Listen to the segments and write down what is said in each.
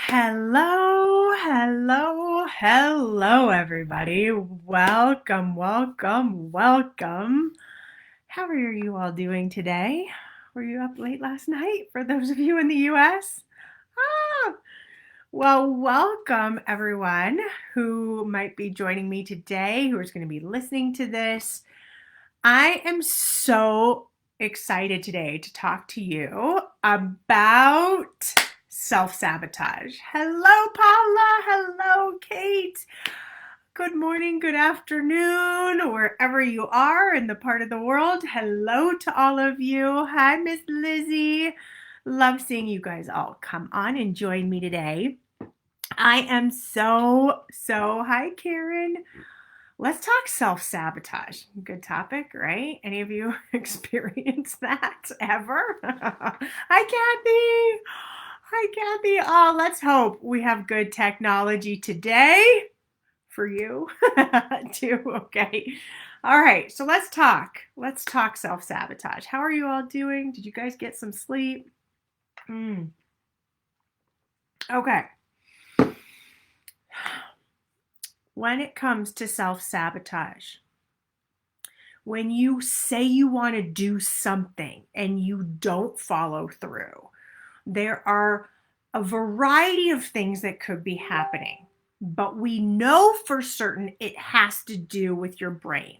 Hello, hello, hello, everybody. Welcome, welcome, welcome. How are you all doing today? Were you up late last night for those of you in the US? Ah, well, welcome everyone who might be joining me today, who is going to be listening to this. I am so excited today to talk to you about self-sabotage. Hello, Paula. Hello, Kate. Good morning, good afternoon, wherever you are in the part of the world. Hello to all of you. Hi, Miss Lizzie. Love seeing you guys all come on and join me today. I am hi, Karen. Let's talk self-sabotage. Good topic, right? Any of you experience that ever? Hi, Kathy. Hi, Kathy. Oh, let's hope we have good technology today for you too. Okay. All right. So let's talk. Let's talk self-sabotage. How are you all doing? Did you guys get some sleep? Okay. When it comes to self-sabotage, when you say you want to do something and you don't follow through, there are a variety of things that could be happening, but we know for certain it has to do with your brain.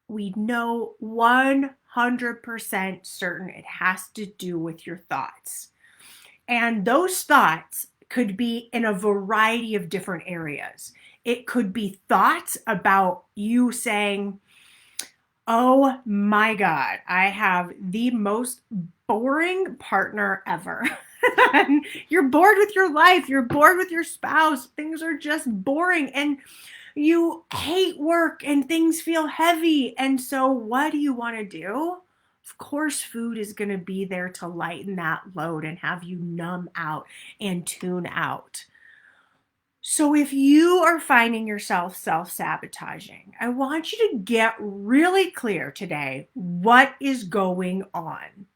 We know 100% certain it has to do with your thoughts. And those thoughts could be in a variety of different areas. It could be thoughts about you saying, oh my God, I have the most boring partner ever. You're bored with your life. You're bored with your spouse. Things are just boring. And you hate work and things feel heavy. And so, what do you want to do? Of course, food is going to be there to lighten that load and have you numb out and tune out. So, if you are finding yourself self-sabotaging, I want you to get really clear today what is going on.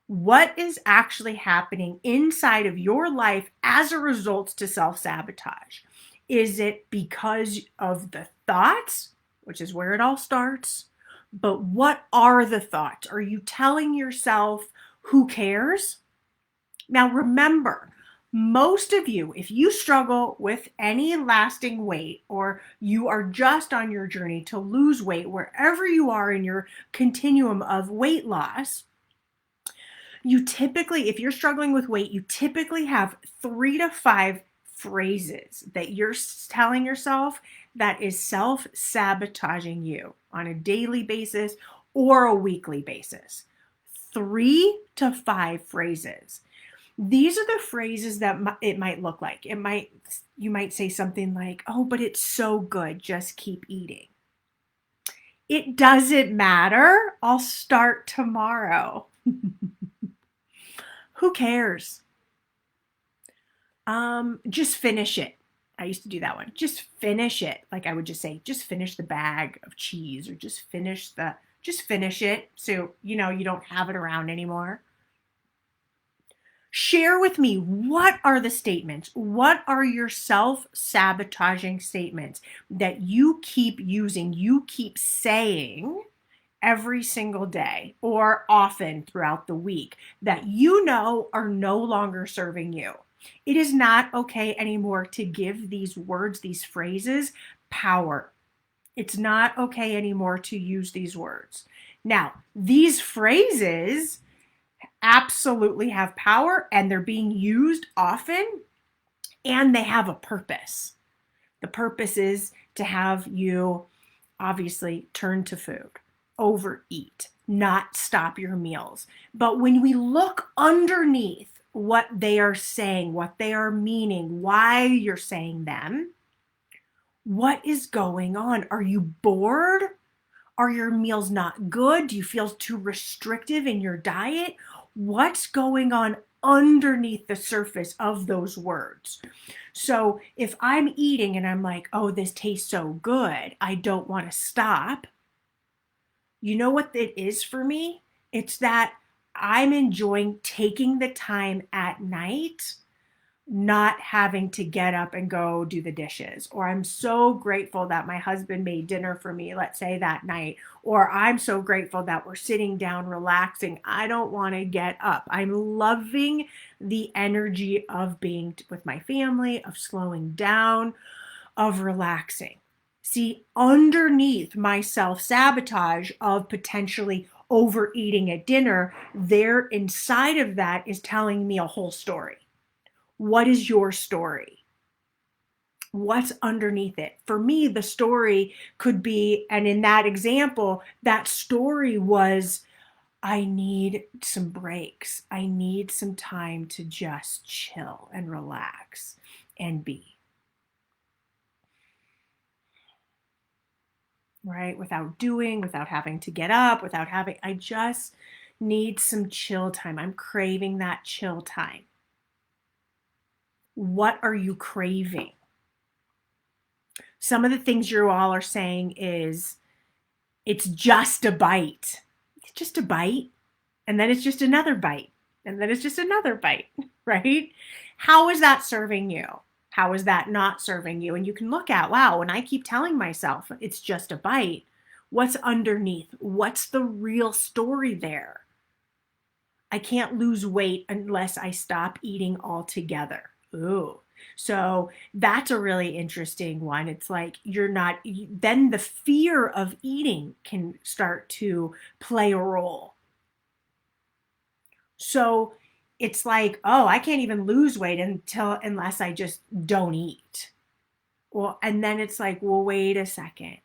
What is actually happening inside of your life as a result to self-sabotage? Is it because of the thoughts, which is where it all starts? But what are the thoughts? Are you telling yourself, who cares? Now, remember, most of you, if you struggle with any lasting weight or you are just on your journey to lose weight, wherever you are in your continuum of weight loss, you typically, if you're struggling with weight, you typically have 3 to 5 phrases that you're telling yourself that is self-sabotaging you on a daily basis or a weekly basis. 3 to 5 phrases. These are the phrases that it might look like. You might say something like, "Oh, but it's so good, just keep eating." It doesn't matter. I'll start tomorrow. Who cares? Just finish it. I used to do that one. Just finish it. Like I would just say, just finish the bag of cheese or just finish it so you don't have it around anymore. Share with me, what are the statements? What are your self-sabotaging statements that you keep using, you keep saying every single day or often throughout the week that you know are no longer serving you? It is not okay anymore to give these words, these phrases, power. It's not okay anymore to use these words. Now, these phrases absolutely have power and they're being used often and they have a purpose. The purpose is to have you obviously turn to food, overeat, not stop your meals. But when we look underneath what they are saying, what they are meaning, why you're saying them, what is going on? Are you bored? Are your meals not good? Do you feel too restrictive in your diet? What's going on underneath the surface of those words? So if I'm eating and I'm like, oh, this tastes so good, I don't want to stop. You know what it is for me? It's that I'm enjoying taking the time at night not having to get up and go do the dishes, or I'm so grateful that my husband made dinner for me, let's say that night, or I'm so grateful that we're sitting down relaxing. I don't want to get up. I'm loving the energy of being with my family, of slowing down, of relaxing. See, underneath my self-sabotage of potentially overeating at dinner, there inside of that is telling me a whole story. What is your story? What's underneath it? For me, the story could be, and in that example, that story was, I need some breaks. I need some time to just chill and relax and be, right? Without doing, without having to get up, I just need some chill time. I'm craving that chill time. What are you craving? Some of the things you all are saying is, it's just a bite. It's just a bite. And then it's just another bite. And then it's just another bite, right? How is that serving you? How is that not serving you? And you can look at, wow, when I keep telling myself it's just a bite, what's underneath? What's the real story there? I can't lose weight unless I stop eating altogether. Ooh. So that's a really interesting one. It's like then the fear of eating can start to play a role. So it's like, oh, I can't even lose weight unless I just don't eat. Well, and then it's like, well, wait a second.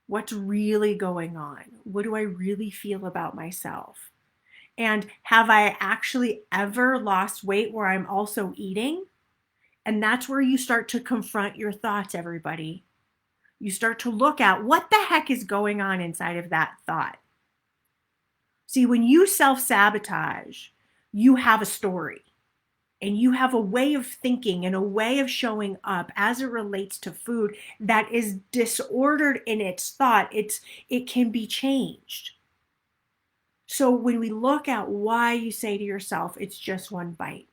What's really going on? What do I really feel about myself? And have I actually ever lost weight where I'm also eating? And that's where you start to confront your thoughts, everybody. You start to look at what the heck is going on inside of that thought. See, when you self-sabotage, you have a story and you have a way of thinking and a way of showing up as it relates to food that is disordered in its thought. It can be changed. So when we look at why you say to yourself, it's just one bite,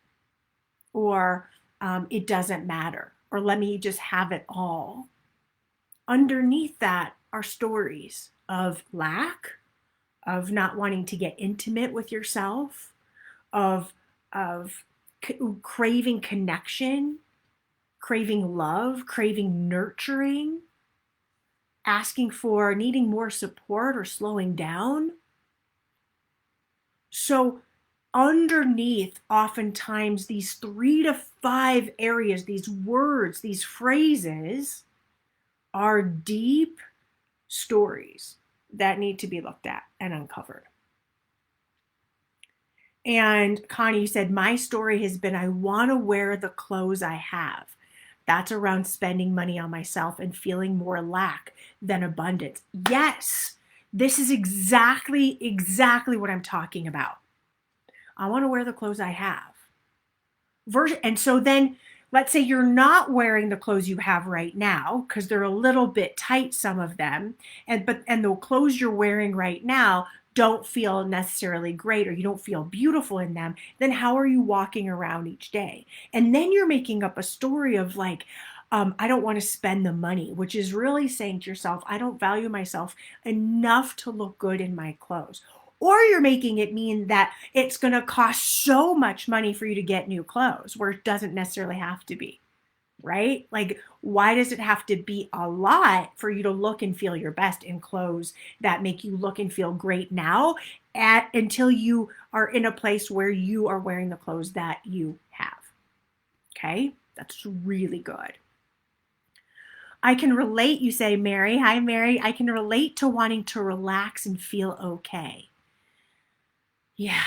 or it doesn't matter, or let me just have it all, underneath that are stories of lack, of not wanting to get intimate with yourself, of craving connection, craving love, craving nurturing, asking for needing more support or slowing down. So underneath, oftentimes, these 3 to 5 areas, these words, these phrases, are deep stories that need to be looked at and uncovered. And Connie, you said, my story has been, I want to wear the clothes I have. That's around spending money on myself and feeling more lack than abundance. Yes, this is exactly what I'm talking about. I want to wear the clothes I have. And so then let's say you're not wearing the clothes you have right now because they're a little bit tight, some of them, and the clothes you're wearing right now don't feel necessarily great, or you don't feel beautiful in them. Then how are you walking around each day? And then you're making up a story of like, I don't want to spend the money, which is really saying to yourself, I don't value myself enough to look good in my clothes. Or you're making it mean that it's going to cost so much money for you to get new clothes, where it doesn't necessarily have to be, right? Like, why does it have to be a lot for you to look and feel your best in clothes that make you look and feel great now, until you are in a place where you are wearing the clothes that you have? Okay, that's really good. I can relate, you say, Mary. Hi, Mary. I can relate to wanting to relax and feel okay. Yeah,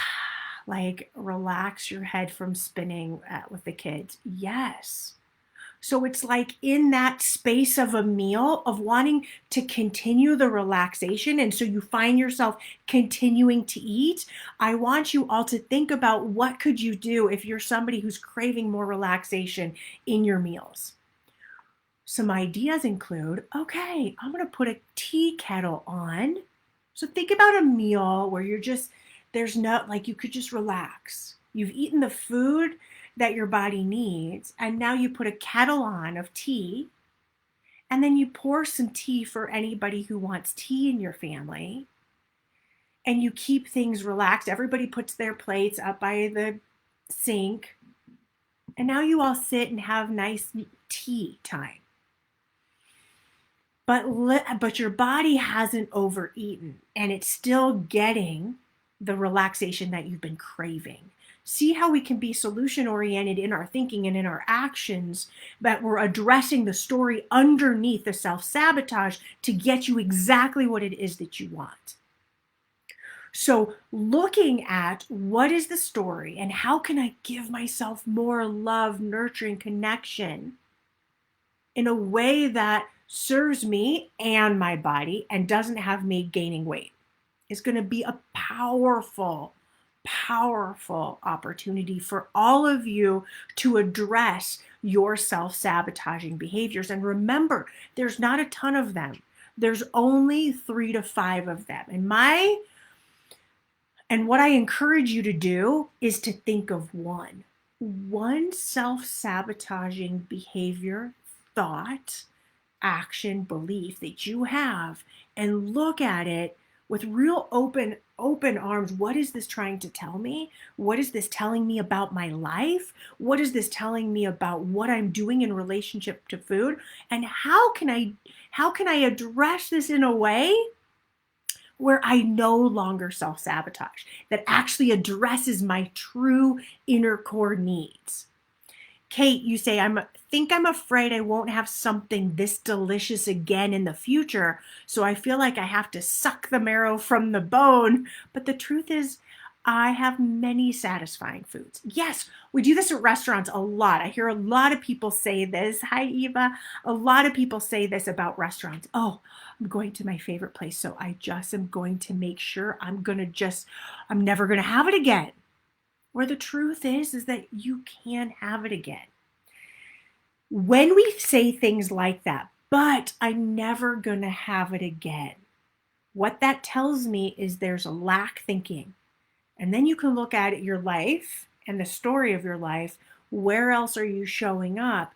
like relax your head from spinning with the kids. Yes. So it's like in that space of a meal of wanting to continue the relaxation. And so you find yourself continuing to eat. I want you all to think about, what could you do if you're somebody who's craving more relaxation in your meals? Some ideas include, okay, I'm going to put a tea kettle on. So think about a meal where there's no, like, you could just relax. You've eaten the food that your body needs. And now you put a kettle on of tea, and then you pour some tea for anybody who wants tea in your family. And you keep things relaxed. Everybody puts their plates up by the sink. And now you all sit and have nice tea time. But your body hasn't overeaten, and it's still getting the relaxation that you've been craving. See how we can be solution oriented in our thinking and in our actions, that we're addressing the story underneath the self-sabotage to get you exactly what it is that you want. So looking at what is the story and how can I give myself more love, nurturing, connection in a way that serves me and my body and doesn't have me gaining weight is going to be a powerful, powerful opportunity for all of you to address your self-sabotaging behaviors. And remember, there's not a ton of them. There's only 3 to 5 of them. And what I encourage you to do is to think of one self-sabotaging behavior, thought, action, belief that you have, and look at it with real open arms. What is this trying to tell me? What is this telling me about my life? What is this telling me about what I'm doing in relationship to food? And how can I address this in a way where I no longer self-sabotage, that actually addresses my true inner core needs? Kate, you say, I'm afraid I won't have something this delicious again in the future, so I feel like I have to suck the marrow from the bone. But the truth is, I have many satisfying foods. Yes, we do this at restaurants a lot. I hear a lot of people say this. Hi, Eva. A lot of people say this about restaurants. Oh, I'm going to my favorite place, so I just am going to make sure I'm never going to have it again. Where the truth is that you can have it again. When we say things like that, but I'm never going to have it again, what that tells me is there's a lack thinking. And then you can look at your life and the story of your life. Where else are you showing up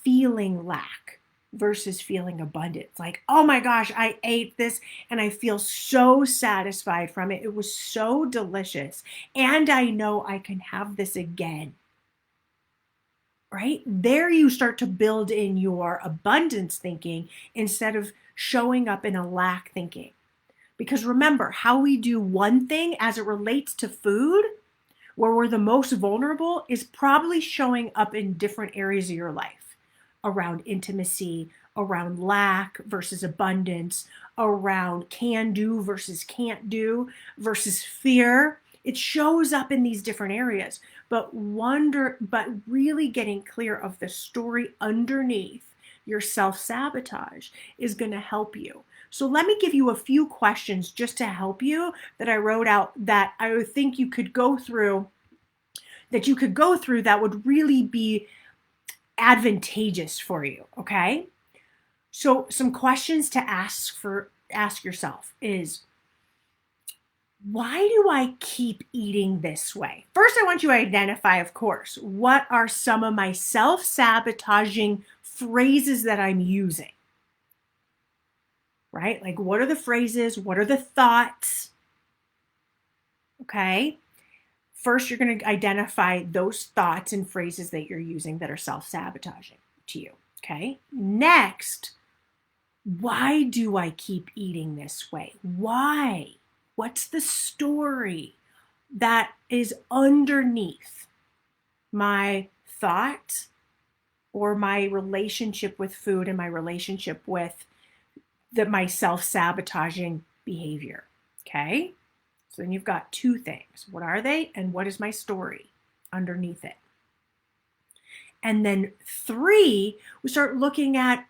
feeling lack versus feeling abundance? Like, oh my gosh, I ate this and I feel so satisfied from it. It was so delicious. And I know I can have this again. Right? There you start to build in your abundance thinking instead of showing up in a lack thinking. Because remember, how we do one thing as it relates to food, where we're the most vulnerable, is probably showing up in different areas of your life, around intimacy, around lack versus abundance, around can do versus can't do versus fear. It shows up in these different areas, but really getting clear of the story underneath your self-sabotage is going to help you. So let me give you a few questions just to help you that I wrote out that I think you could go through, that would really be advantageous for you, okay? So some questions to ask yourself is, why do I keep eating this way? First, I want you to identify, of course, what are some of my self-sabotaging phrases that I'm using? Right? Like, what are the phrases? What are the thoughts? Okay. First, you're going to identify those thoughts and phrases that you're using that are self-sabotaging to you. Okay. Next, why do I keep eating this way? Why? What's the story that is underneath my thought or my relationship with food and my relationship with my self-sabotaging behavior? Okay. So then you've got 2 things. What are they? And what is my story underneath it? And then 3, we start looking at,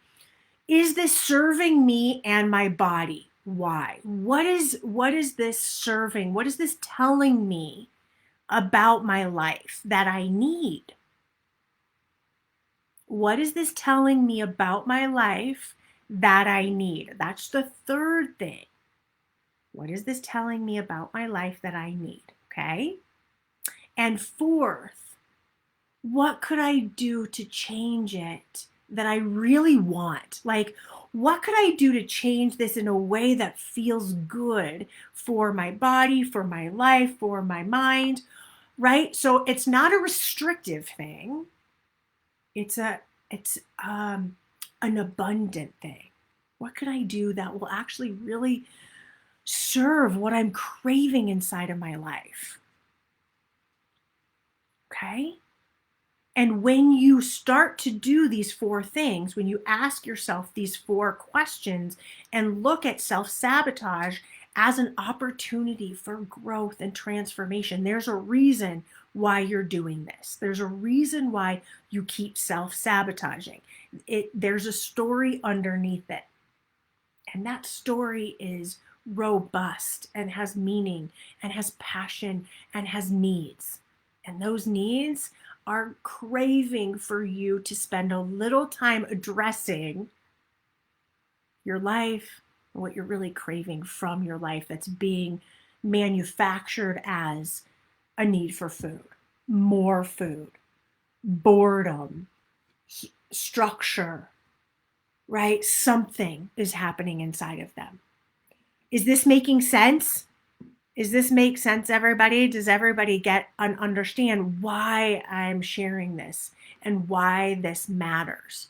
is this serving me and my body? Why? What is this serving? What is this telling me about my life that I need? What is this telling me about my life that I need? That's the 3rd thing. What is this telling me about my life that I need? Okay. And 4th, what could I do to change it that I really want? Like, what could I do to change this in a way that feels good for my body, for my life, for my mind, right? So it's not a restrictive thing. It's an abundant thing. What could I do that will actually really serve what I'm craving inside of my life? Okay? And when you start to do these four things, when you ask yourself these four questions and look at self sabotage as an opportunity for growth and transformation, there's a reason why you're doing this. There's a reason why you keep self sabotaging. There's a story underneath it. And that story is robust and has meaning and has passion and has needs. And those needs are craving for you to spend a little time addressing your life and what you're really craving from your life that's being manufactured as a need for food, more food, boredom, structure, right? Something is happening inside of them. Is this making sense? Does this make sense, everybody? Does everybody get and understand why I'm sharing this and why this matters?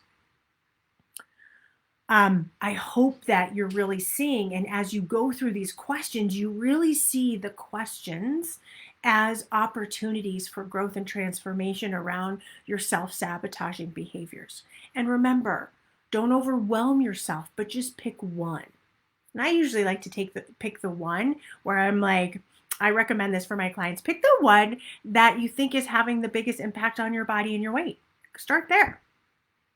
I hope that you're really seeing, and as you go through these questions, you really see the questions as opportunities for growth and transformation around your self-sabotaging behaviors. And remember, don't overwhelm yourself, but just pick one. And I usually like to pick the one where I'm like, I recommend this for my clients. Pick the one that you think is having the biggest impact on your body and your weight. Start there.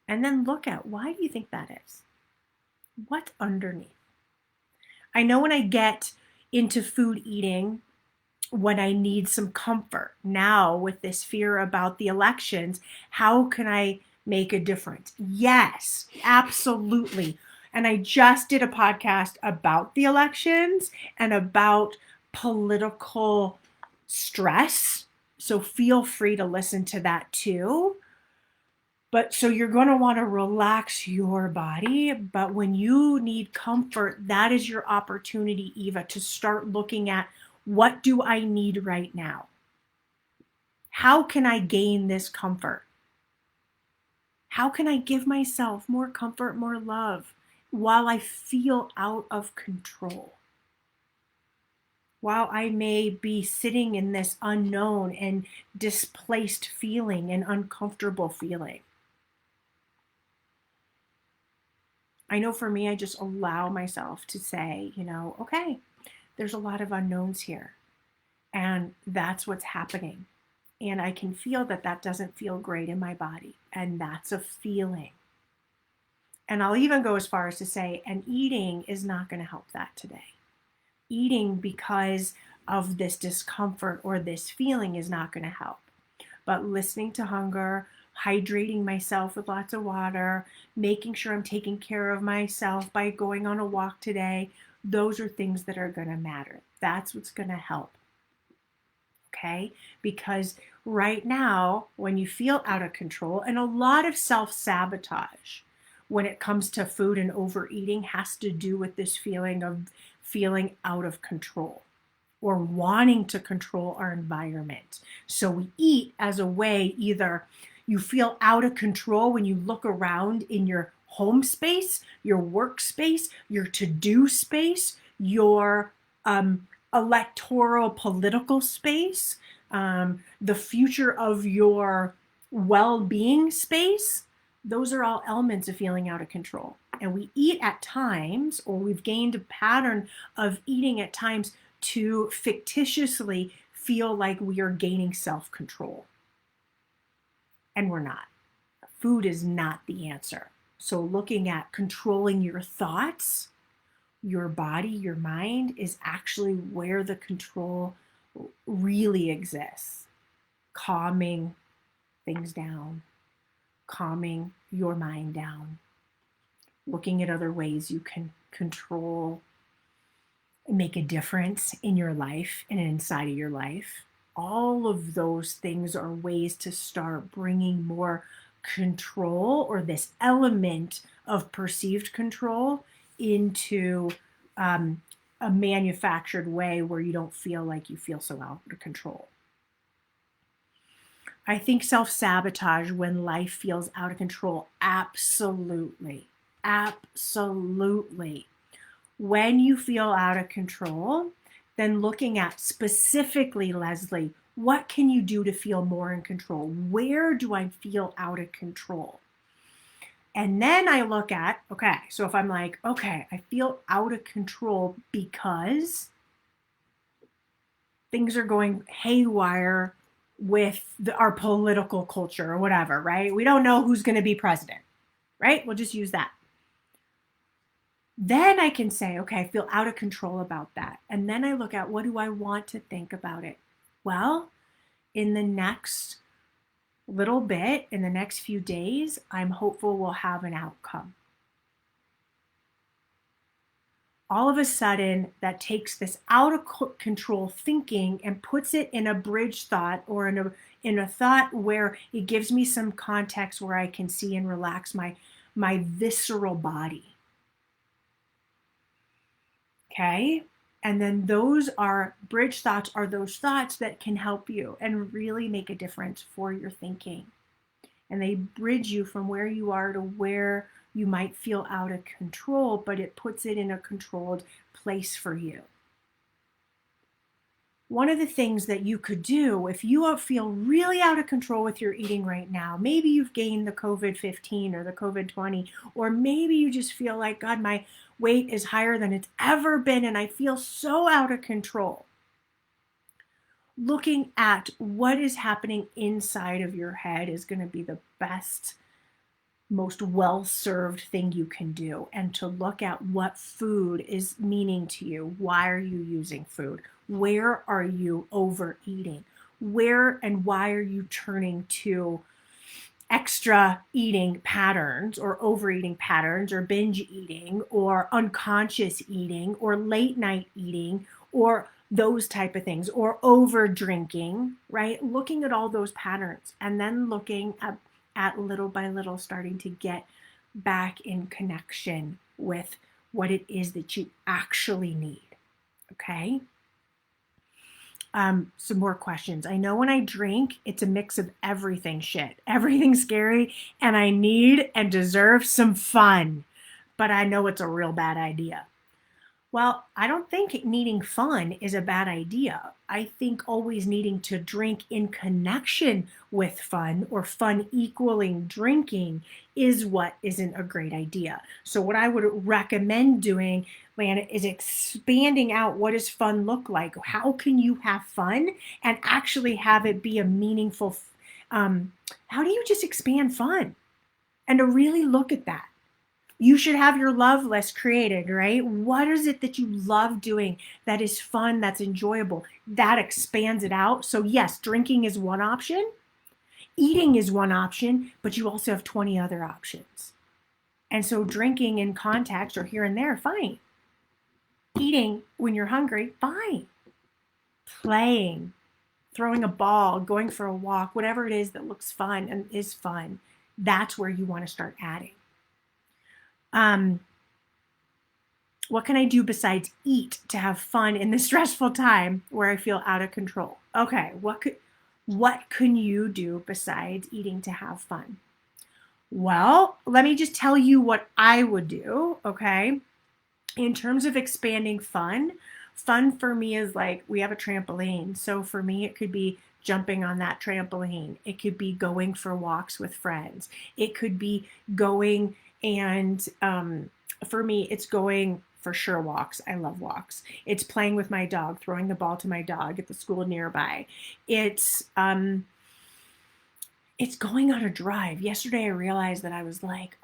And then look at, why do you think that is? What's underneath? I know when I get into food eating, when I need some comfort now with this fear about the elections, how can I make a difference? Yes, absolutely. And I just did a podcast about the elections and about political stress. So feel free to listen to that too. But so you're going to want to relax your body. But when you need comfort, that is your opportunity, Eva, to start looking at, what do I need right now? How can I gain this comfort? How can I give myself more comfort, more love while I feel out of control? While I may be sitting in this unknown and displaced feeling and uncomfortable feeling. I know for me, I just allow myself to say, okay, there's a lot of unknowns here. And that's what's happening. And I can feel that doesn't feel great in my body. And that's a feeling. And I'll even go as far as to say, and eating is not going to help that today. Eating because of this discomfort or this feeling is not going to help. But listening to hunger, hydrating myself with lots of water, making sure I'm taking care of myself by going on a walk today, those are things that are going to matter. That's what's going to help. Okay? Because right now, when you feel out of control, and a lot of self-sabotage when it comes to food and overeating has to do with this feeling of feeling out of control or wanting to control our environment. So we eat as a way, either you feel out of control when you look around in your home space, your workspace, your to-do space, your electoral political space, the future of your well-being space. Those are all elements of feeling out of control. And we eat at times, or we've gained a pattern of eating at times to fictitiously feel like we are gaining self-control. And we're not. Food is not the answer. So looking at controlling your thoughts, your body, your mind is actually where the control really exists. Calming things down, calming your mind down, looking at other ways you can control and make a difference in your life and inside of your life. all of those things are ways to start bringing more control, or this element of perceived control, into a manufactured way where you don't feel like you feel so out of control. I think self-sabotage when life feels out of control, absolutely. Absolutely. When you feel out of control, then looking at specifically, Leslie, what can you do to feel more in control? Where do I feel out of control? And then I look at, okay, so if I'm like, okay, I feel out of control because things are going haywire with our political culture or whatever, right? We don't know who's going to be president, right? We'll just use that. Then I can say, okay, I feel out of control about that. And then I look at, what do I want to think about it? Well, in the next little bit, in the next few days, I'm hopeful we'll have an outcome. All of a sudden, that takes this out of control thinking and puts it in a bridge thought, or in a thought where it gives me some context where I can see and relax my visceral body. Okay? And then those are bridge thoughts, are those thoughts that can help you and really make a difference for your thinking. And they bridge you from where you are to where you might feel out of control, but it puts it in a controlled place for you. One of the things that you could do if you feel really out of control with your eating right now, maybe you've gained the COVID-15 or the COVID-20, or maybe you just feel like, God, my weight is higher than it's ever been and I feel so out of control. Looking at what is happening inside of your head is going to be the best, most well-served thing you can do, and to look at what food is meaning to you. Why are you using food? Where are you overeating? Where and why are you turning to extra eating patterns, or overeating patterns, or binge eating, or unconscious eating, or late night eating, or those type of things, or over drinking, right? Looking at all those patterns, and then looking at little by little starting to get back in connection with what it is that you actually need. Okay? Some more questions. I know when I drink, it's a mix of everything shit. Everything's scary, and I need and deserve some fun, but I know it's a real bad idea. Well, I don't think needing fun is a bad idea. I think always needing to drink in connection with fun, or fun equaling drinking, is what isn't a great idea. So what I would recommend doing, Lana, is expanding out what does fun look like? How can you have fun and actually have it be a meaningful, how do you just expand fun? And to really look at that. You should have your love list created, right? What is it that you love doing that is fun, that's enjoyable? That expands it out. So yes, drinking is one option. Eating is one option, but you also have 20 other options. And so drinking in context or here and there, fine. Eating when you're hungry, fine. Playing, throwing a ball, going for a walk, whatever it is that looks fun and is fun, that's where you want to start adding. What can I do besides eat to have fun in this stressful time where I feel out of control? Okay, what can you do besides eating to have fun? Well, let me just tell you what I would do, okay? In terms of expanding fun for me is like, we have a trampoline. So for me, it could be jumping on that trampoline. It could be going for walks with friends. It could be going and for me, it's going for sure walks. I love walks. It's playing with my dog, throwing the ball to my dog at the school nearby. It's going on a drive. Yesterday, I realized that I was like,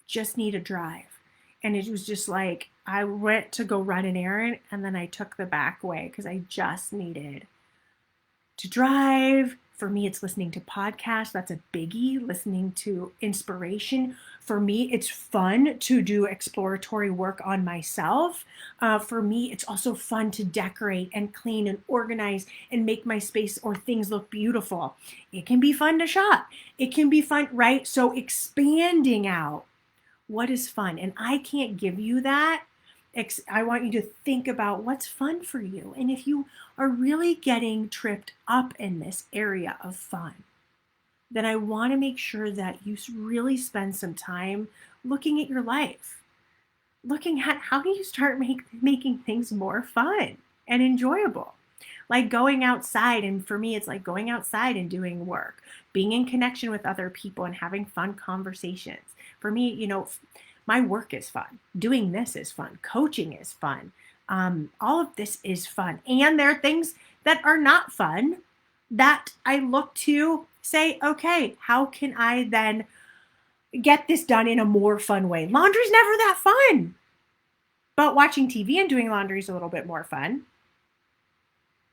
just need a drive. And it was just like, I went to go run an errand and then I took the back way because I just needed to drive. For me, it's listening to podcasts. That's a biggie. Listening to inspiration. For me, it's fun to do exploratory work on myself. For me, it's also fun to decorate and clean and organize and make my space or things look beautiful. It can be fun to shop. It can be fun, right? So expanding out what is fun. And I can't give you that. I want you to think about what's fun for you. And if you are really getting tripped up in this area of fun, then I want to make sure that you really spend some time looking at your life, looking at how do you start making things more fun and enjoyable. Like going outside, and for me, it's like going outside and doing work, being in connection with other people and having fun conversations. For me, my work is fun. Doing this is fun. Coaching is fun. All of this is fun. And there are things that are not fun that I look to say, okay, how can I then get this done in a more fun way? Laundry's never that fun, but watching TV and doing laundry is a little bit more fun.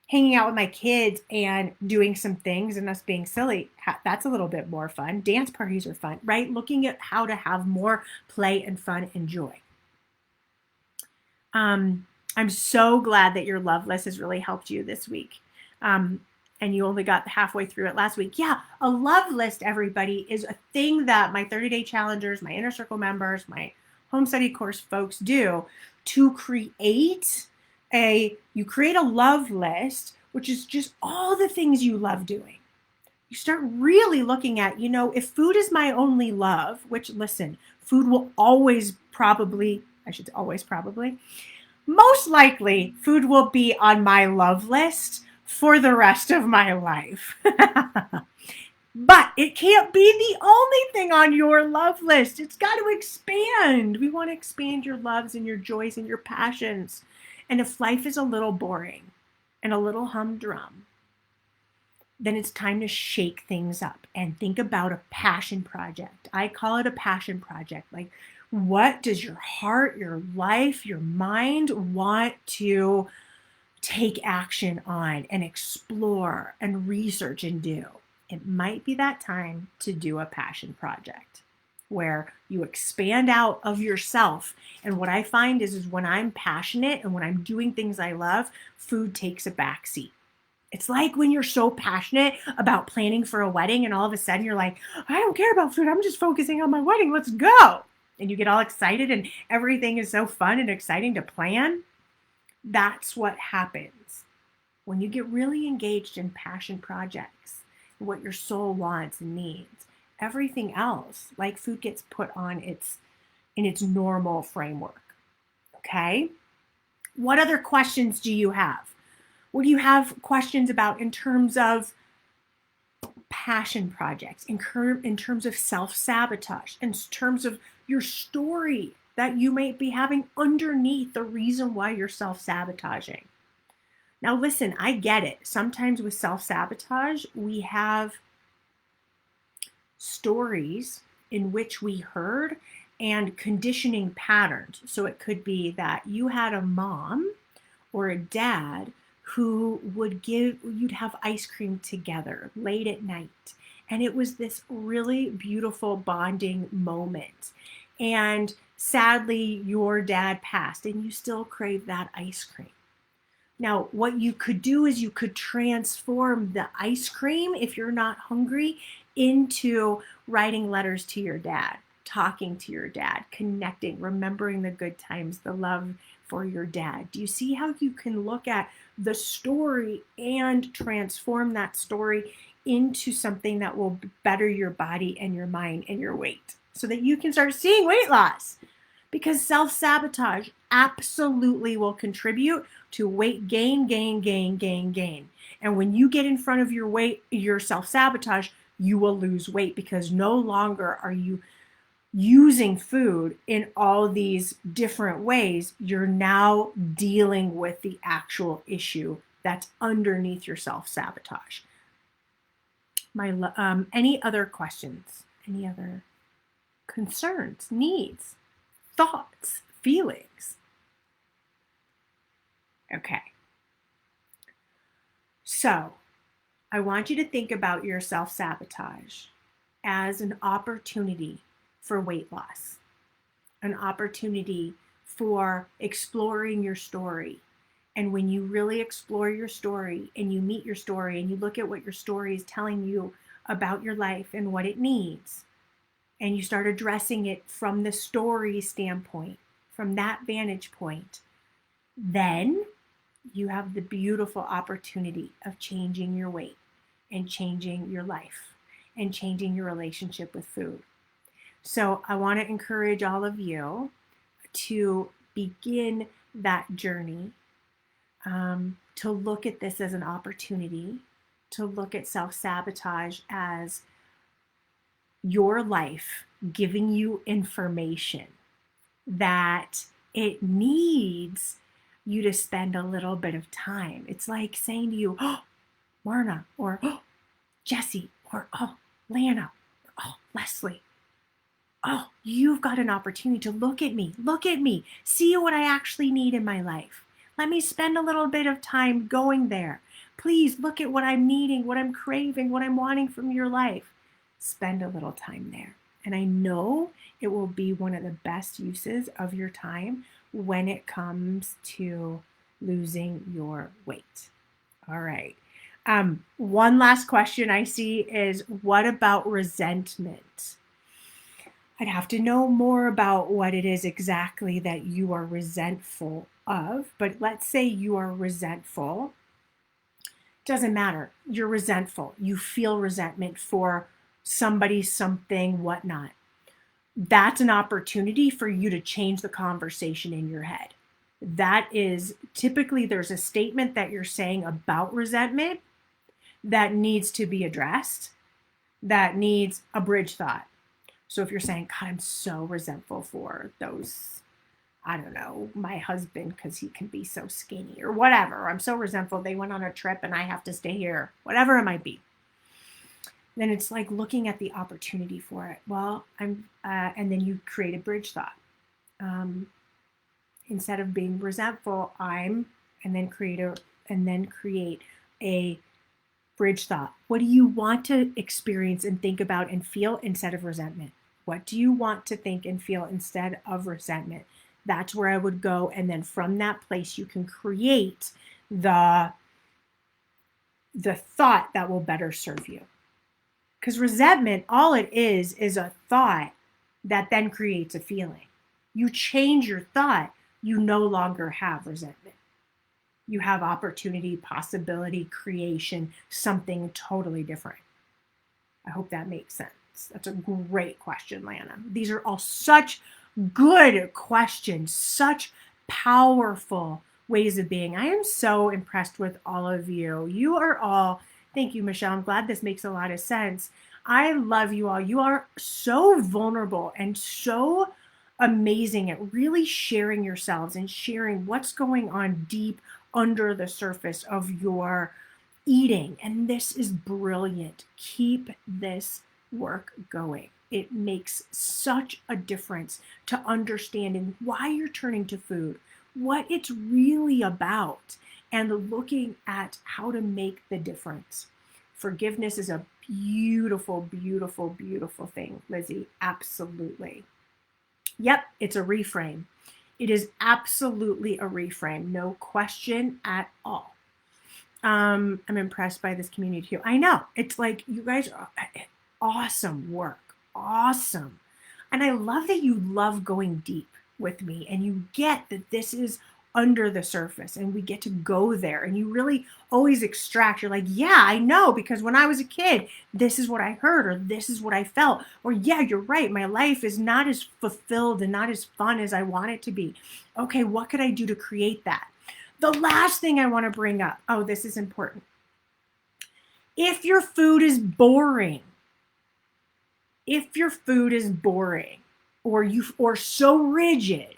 Hanging out with my kids and doing some things and us being silly, that's a little bit more fun. Dance parties are fun, right? Looking at how to have more play and fun and joy. I'm so glad that your love list has really helped you this week. And you only got halfway through it last week. Yeah, a love list, everybody, is a thing that my 30-day challengers, my inner circle members, my home study course folks do to you create a love list, which is just all the things you love doing. You start really looking at, if food is my only love, which listen, food will most likely food will be on my love list for the rest of my life. But it can't be the only thing on your love list. It's got to expand. We want to expand your loves and your joys and your passions. And if life is a little boring and a little humdrum, then it's time to shake things up and think about a passion project. I call it a passion project. Like, what does your heart, your life, your mind want to take action on and explore and research and do? It might be that time to do a passion project where you expand out of yourself. And what I find is when I'm passionate and when I'm doing things I love, food takes a backseat. It's like when you're so passionate about planning for a wedding and all of a sudden you're like, I don't care about food. I'm just focusing on my wedding. Let's go. And you get all excited and everything is so fun and exciting to plan. That's what happens when you get really engaged in passion projects, what your soul wants and needs. Everything else, like food, gets put on in its normal framework. Okay? What other questions do you have? What do you have questions about in terms of passion projects, in terms of self-sabotage, in terms of your story that you might be having underneath the reason why you're self-sabotaging? Now, listen, I get it. Sometimes with self-sabotage, we have stories in which we heard and conditioning patterns. So it could be that you had a mom or a dad who you'd have ice cream together late at night. And it was this really beautiful bonding moment. And sadly, your dad passed and you still crave that ice cream. Now, what you could do is you could transform the ice cream, if you're not hungry, into writing letters to your dad, talking to your dad, connecting, remembering the good times, the love for your dad. Do you see how you can look at the story and transform that story into something that will better your body and your mind and your weight so that you can start seeing weight loss? Because self-sabotage absolutely will contribute to weight gain. And when you get in front of your self-sabotage, you will lose weight because no longer are you using food in all these different ways. You're now dealing with the actual issue that's underneath your self-sabotage. Any other questions? Any other concerns, needs, thoughts, feelings? Okay. So I want you to think about your self-sabotage as an opportunity for weight loss, an opportunity for exploring your story. And when you really explore your story and you meet your story and you look at what your story is telling you about your life and what it needs, and you start addressing it from the story standpoint, from that vantage point, then you have the beautiful opportunity of changing your weight and changing your life and changing your relationship with food. So I want to encourage all of you to begin that journey, to look at this as an opportunity, to look at self-sabotage as your life giving you information that it needs you to spend a little bit of time. It's like saying to you, oh, Marna, or oh, Jesse, or oh, Lana, or oh, Leslie, oh, you've got an opportunity to look at me, see what I actually need in my life. Let me spend a little bit of time going there. Please look at what I'm needing, what I'm craving, what I'm wanting from your life. Spend a little time there. And I know it will be one of the best uses of your time when it comes to losing your weight. All right. One last question I see is, what about resentment? I'd have to know more about what it is exactly that you are resentful of, but let's say you are resentful. Doesn't matter. You're resentful. You feel resentment for somebody, something, whatnot. That's an opportunity for you to change the conversation in your head. That is typically, there's a statement that you're saying about resentment that needs to be addressed, that needs a bridge thought. So if you're saying, God, I'm so resentful for those, I don't know, my husband, because he can be so skinny or whatever. I'm so resentful. They went on a trip and I have to stay here, whatever it might be. Then it's like looking at the opportunity for it. Well, and then you create a bridge thought. Instead of being resentful, and then create a bridge thought. What do you want to experience and think about and feel instead of resentment? What do you want to think and feel instead of resentment? That's where I would go. And then from that place, you can create the thought that will better serve you. Because resentment, all it is a thought that then creates a feeling. You change your thought, you no longer have resentment. You have opportunity, possibility, creation, something totally different. I hope that makes sense. That's a great question, Lana. These are all such good questions, such powerful ways of being. I am so impressed with all of you. You are all, thank you, Michelle. I'm glad this makes a lot of sense. I love you all. You are so vulnerable and so amazing at really sharing yourselves and sharing what's going on deep under the surface of your eating. And this is brilliant. Keep this work going. It makes such a difference to understanding why you're turning to food, what it's really about, and looking at how to make the difference. Forgiveness is a beautiful, beautiful, beautiful thing, Lizzie. Absolutely. Yep, it's a reframe. It is absolutely a reframe. No question at all. I'm impressed by this community too. I know. It's like you guys are awesome work. Awesome. And I love that you love going deep with me and you get that this is under the surface and we get to go there and you really always extract. You're like, yeah, I know, because when I was a kid, this is what I heard, or this is what I felt, or yeah, you're right. My life is not as fulfilled and not as fun as I want it to be. Okay, what could I do to create that? The last thing I want to bring up, oh, this is important. If your food is boring, or so rigid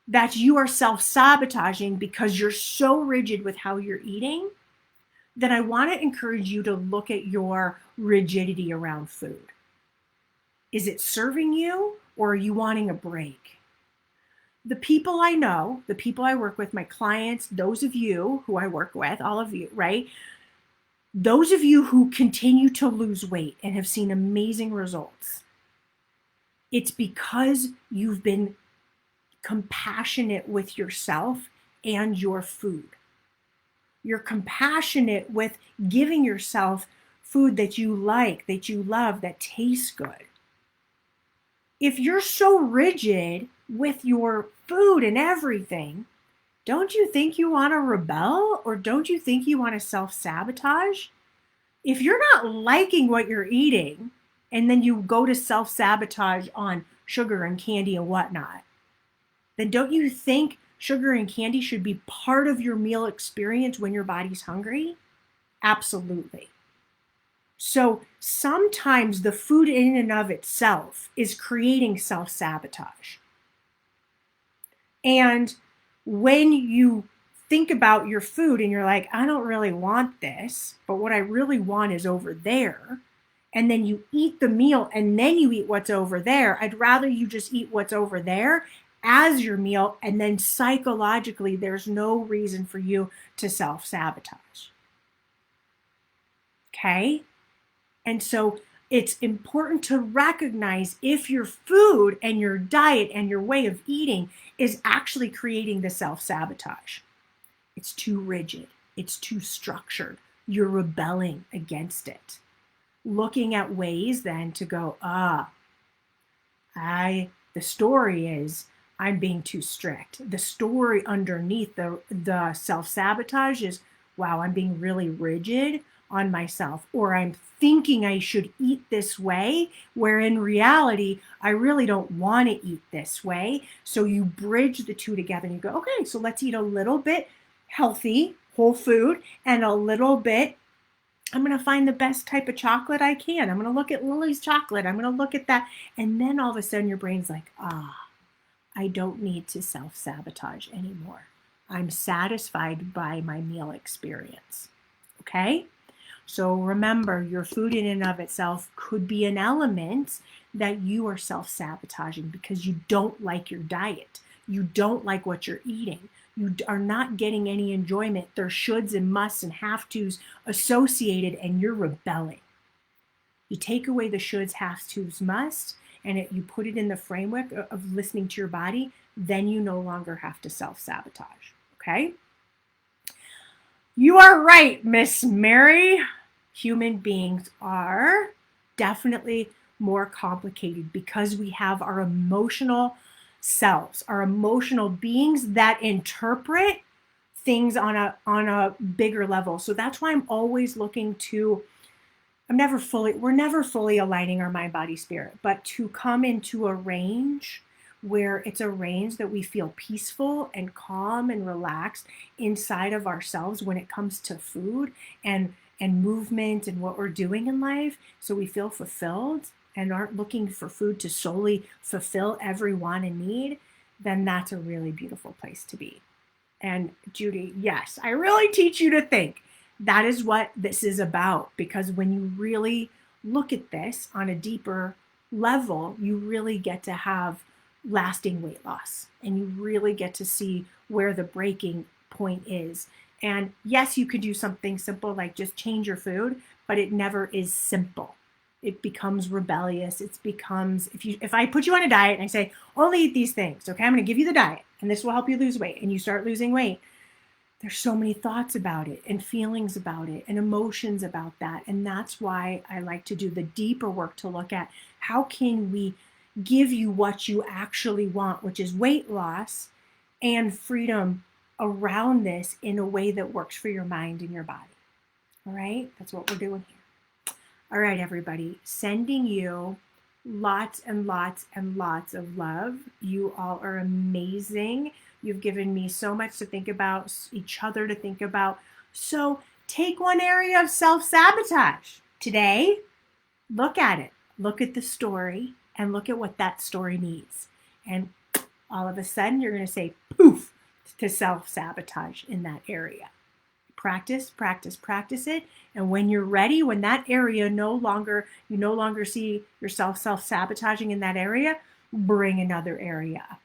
that you are self-sabotaging because you're so rigid with how you're eating, then I want to encourage you to look at your rigidity around food. Is it serving you, or are you wanting a break? The people I know, the people I work with, my clients, those of you who I work with, all of you, right? Those of you who continue to lose weight and have seen amazing results, It's because you've been compassionate with yourself and your food. You're compassionate with giving yourself food that you like, that you love, that tastes good. If you're so rigid with your food and everything, don't you think you want to rebel, or don't you think you want to self-sabotage? If you're not liking what you're eating and then you go to self-sabotage on sugar and candy and whatnot, then don't you think sugar and candy should be part of your meal experience when your body's hungry? Absolutely. So sometimes the food in and of itself is creating self-sabotage. And when you think about your food and you're like, I don't really want this, but what I really want is over there, and then you eat the meal and then you eat what's over there, I'd rather you just eat what's over there as your meal, and then psychologically there's no reason for you to self-sabotage. Okay? And so it's important to recognize if your food and your diet and your way of eating is actually creating the self-sabotage. It's too rigid. It's too structured. You're rebelling against it. Looking at ways then to go, the story is I'm being too strict. The story underneath the self-sabotage is, wow, I'm being really rigid on myself, or I'm thinking I should eat this way, where in reality, I really don't want to eat this way. So you bridge the two together and you go, okay, so let's eat a little bit healthy, whole food, and a little bit, I'm going to find the best type of chocolate I can. I'm going to look at Lily's chocolate. I'm going to look at that. And then all of a sudden your brain's like, I don't need to self-sabotage anymore. I'm satisfied by my meal experience. Okay? So remember, your food in and of itself could be an element that you are self-sabotaging because you don't like your diet. You don't like what you're eating. You are not getting any enjoyment. There's shoulds and musts and have-tos associated, and you're rebelling. You take away the shoulds, have-tos, musts, and you put it in the framework of listening to your body, then you no longer have to self-sabotage. Okay? You are right, Miss Mary. Human beings are definitely more complicated because we have our emotional selves, our emotional beings that interpret things on a bigger level. So that's why I'm always looking to, we're never fully aligning our mind, body, spirit, but to come into a range where it's a range that we feel peaceful and calm and relaxed inside of ourselves when it comes to food and movement and what we're doing in life. So we feel fulfilled and aren't looking for food to solely fulfill every want and need, then that's a really beautiful place to be. And Judy, yes, I really teach you to think. That is what this is about, because when you really look at this on a deeper level, you really get to have lasting weight loss, and you really get to see where the breaking point is. And yes, you could do something simple like just change your food, but it never is simple. It becomes rebellious. It becomes, if I put you on a diet and I say, only eat these things, okay, I'm going to give you the diet and this will help you lose weight, and you start losing weight, there's so many thoughts about it and feelings about it and emotions about that. And that's why I like to do the deeper work to look at how can we give you what you actually want, which is weight loss and freedom around this in a way that works for your mind and your body. All right, that's what we're doing here. All right, everybody, sending you lots and lots and lots of love. You all are amazing. You've given me so much to think about, each other to think about. So take one area of self-sabotage today, look at it, look at the story, and look at what that story needs. And all of a sudden, you're going to say poof to self-sabotage in that area. Practice, practice, practice it. And when you're ready, when that area you no longer see yourself self-sabotaging in that area, bring another area up.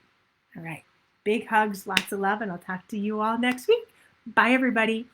All right. Big hugs, lots of love, and I'll talk to you all next week. Bye, everybody.